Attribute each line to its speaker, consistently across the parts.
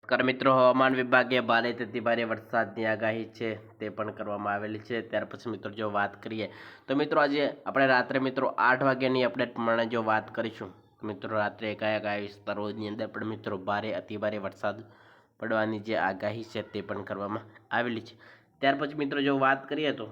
Speaker 1: નમસ્કાર મિત્રો, હવામાન વિભાગે ભારેથી અતિભારે વરસાદની આગાહી છે તે પણ કરવામાં આવેલી છે। ત્યાર પછી મિત્રો જો વાત કરીએ તો મિત્રો આજે આપણે રાત્રે મિત્રો 8 વાગ્યાની અપડેટ પ્રમાણે જો વાત કરીશું તો મિત્રો રાત્રે કયા કયા વિસ્તારોની અંદર પણ મિત્રો ભારે અતિભારે વરસાદ પડવાની જે આગાહી છે તે પણ કરવામાં આવેલી છે। ત્યાર પછી મિત્રો જો વાત કરીએ તો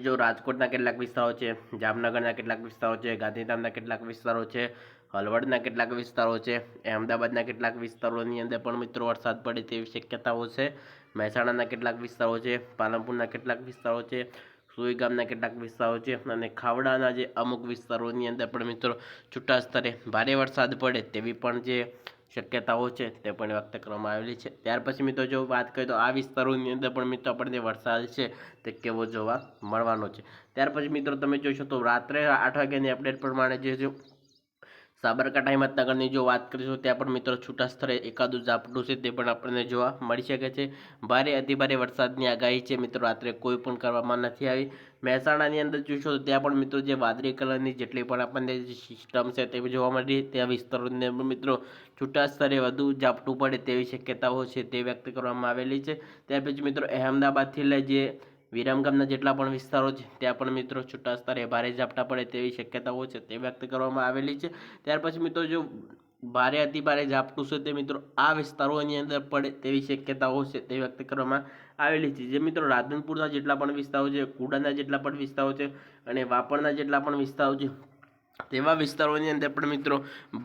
Speaker 1: જો રાજકોટના કેટલાક વિસ્તારો છે, જામનગરના કેટલાક વિસ્તારો છે, ગાંધીધામના કેટલાક વિસ્તારો છે, હળવદના કેટલાક વિસ્તારો છે, અમદાવાદના કેટલાક વિસ્તારોની અંદર પણ મિત્રો વરસાદ પડે તેવી શક્યતાઓ છે। મહેસાણાના કેટલાક વિસ્તારો છે, પાલનપુરના કેટલાક વિસ્તારો છે, સુઈ ગામના કેટલાક વિસ્તારો છે અને ખાવડાના જે અમુક વિસ્તારોની અંદર પણ મિત્રો છૂટા સ્તરે ભારે વરસાદ પડે તેવી પણ જે શક્યતાઓ છે તે પણ વ્યક્ત કરવામાં આવેલી છે। ત્યાર પછી મિત્રો જો વાત કરીએ તો આ વિસ્તારોની અંદર પણ મિત્રો આપણને વરસાદ છે તે કેવો જોવા મળવાનો છે। ત્યાર પછી મિત્રો તમે જોશો તો રાત્રે 8 વાગ્યાની અપડેટ પ્રમાણે જે સાબરકાંઠા હિંમતનગરની જો વાત કરીશું ત્યાં પણ મિત્રો છૂટા સ્તરે એકાદું ઝાપટું છે તે પણ આપણને જોવા મળી શકે છે। ભારે અતિભારે વરસાદની આગાહી છે મિત્રો રાત્રે કોઈ પણ કરવામાં નથી આવી। મહેસાણાની અંદર જોશો તો ત્યાં પણ મિત્રો જે વાદળી કલરની જેટલી પણ આપણને સિસ્ટમ છે તે જોવા મળી, ત્યાં વિસ્તારોની અંદર મિત્રો છૂટા સ્તરે વધુ ઝાપટું પડે તેવી શક્યતાઓ છે તે વ્યક્ત કરવામાં આવેલી છે। ત્યાર પછી મિત્રો અહેમદાબાદથી લઈ જે વિરમગામના જેટલા પણ વિસ્તારો છે ત્યાં પણ મિત્રો છૂટા સ્તરે ભારે ઝાપટા પડે તેવી શક્યતાઓ છે તે વ્યક્ત કરવામાં આવેલી છે। ત્યાર પછી મિત્રો જો ભારે અતિભારે ઝાપટું છે તે મિત્રો આ વિસ્તારોની અંદર પડે તેવી શક્યતાઓ છે તે વ્યક્ત કરવામાં આવેલી છે। જે મિત્રો રાધનપુરના જેટલા પણ વિસ્તારો છે, કુડાના જેટલા પણ વિસ્તારો છે અને વાપરના જેટલા પણ વિસ્તારો છે તેવા વિસ્તારોની અંદર પણ મિત્રો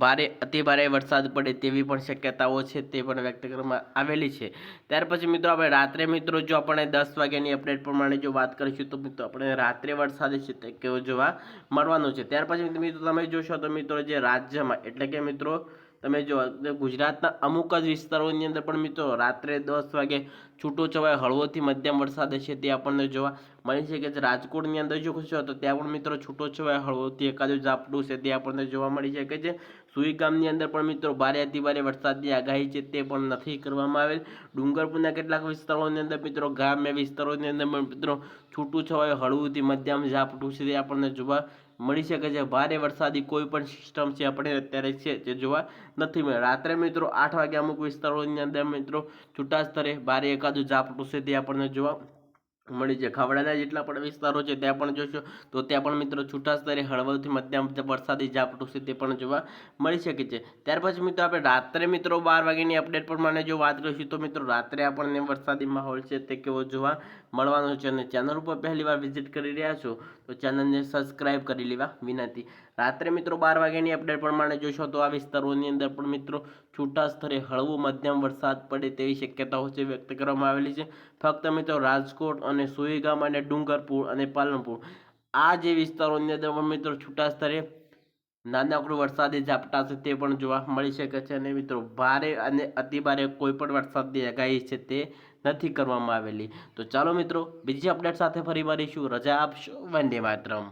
Speaker 1: ભારે અતિભારે વરસાદ પડે તેવી પણ શક્યતાઓ છે તે પણ વ્યક્ત કરવામાં આવેલી છે। ત્યાર પછી મિત્રો આપણે રાત્રે મિત્રો જો આપણે 10 વાગ્યાની અપડેટ પ્રમાણે જો વાત કરીશું તો મિત્રો આપણે રાત્રે વરસાદ છે તે કેવો જોવા મળવાનો છે। ત્યાર પછી મિત્રો તમે જોશો તો મિત્રો જે રાજ્યમાં એટલે કે મિત્રો તમે જો ગુજરાતના અમુક જ વિસ્તારોની અંદર પણ મિત્રો રાત્રે 10 વાગે છૂટો છવાયો હળવોથી મધ્યમ વરસાદ છે તે આપણને જોવા મળી શકે છે। રાજકોટની અંદર જો ખુશો તો ત્યાં પણ મિત્રો છૂટો છવાયો હળવોથી એકાદું ઝાપટું છે તે આપણને જોવા મળી શકે છે। સુઈ ગામની અંદર પણ મિત્રો ભારે અતિભારે વરસાદની આગાહી છે તે પણ નથી કરવામાં આવેલ। ડુંગરપુરના કેટલાક વિસ્તારોની અંદર મિત્રો ગ્રામ્ય વિસ્તારોની અંદર પણ મિત્રો છૂટું છવાયું હળવુંથી મધ્યમ ઝાપટું છે તે આપણને જોવા મળી શકે છે। ભારે વરસાદી કોઈ પણ સિસ્ટમ છે આપણે અત્યારે છે તે જોવા નથી મળે। રાત્રે મિત્રો 8 વાગે અમુક વિસ્તારોની અંદર મિત્રો છૂટા સ્તરે ભારે એકાદું ઝાપટું છે તે આપણને જોવા મળી છે। ખાવડાના જેટલા પણ વિસ્તારો છે ત્યાં પણ જોશો તો ત્યાં પણ મિત્રો છૂટા સ્તરે હળવોથી મધ્યમ વરસાદી ઝાપટું છે તે પણ જોવા મળી શકે છે। ત્યાર પછી મિત્રો આપણે રાત્રે મિત્રો 12 વાગ્યાની અપડેટ પ્રમાણે જો વાત કરીશું તો મિત્રો રાત્રે આપણને વરસાદી માહોલ છે તે કેવો જોવા મળવાનો છે। અને ચેનલ ઉપર પહેલી વાર વિઝિટ કરી રહ્યા છો તો ચેનલને સબસ્ક્રાઇબ કરી લેવા વિનંતી। રાત્રે મિત્રો 12 વાગ્યાની અપડેટ પ્રમાણે જોશો તો આ વિસ્તારોની અંદર પણ મિત્રો છૂટા સ્તરે હળવું મધ્યમ વરસાદ પડે તેવી શક્યતાઓ છે વ્યક્ત કરવામાં આવેલી છે। ફક્ત મિત્રો રાજકોટ અને સુઈગામ અને ડુંગરપુર અને પાલનપુર આ જે વિસ્તારોની અંદર પણ મિત્રો છૂટા સ્તરે નાનકડું વરસાદી ઝાપટા છે તે પણ જોવા મળી શકે છે। અને મિત્રો ભારે અને અતિભારે કોઈ પણ વરસાદની આગાહી છે તે નથી કરવામાં આવેલી। તો ચાલો મિત્રો બીજી અપડેટ સાથે ફરી મળીશું। રજા આપશો। વંદે માતરમ।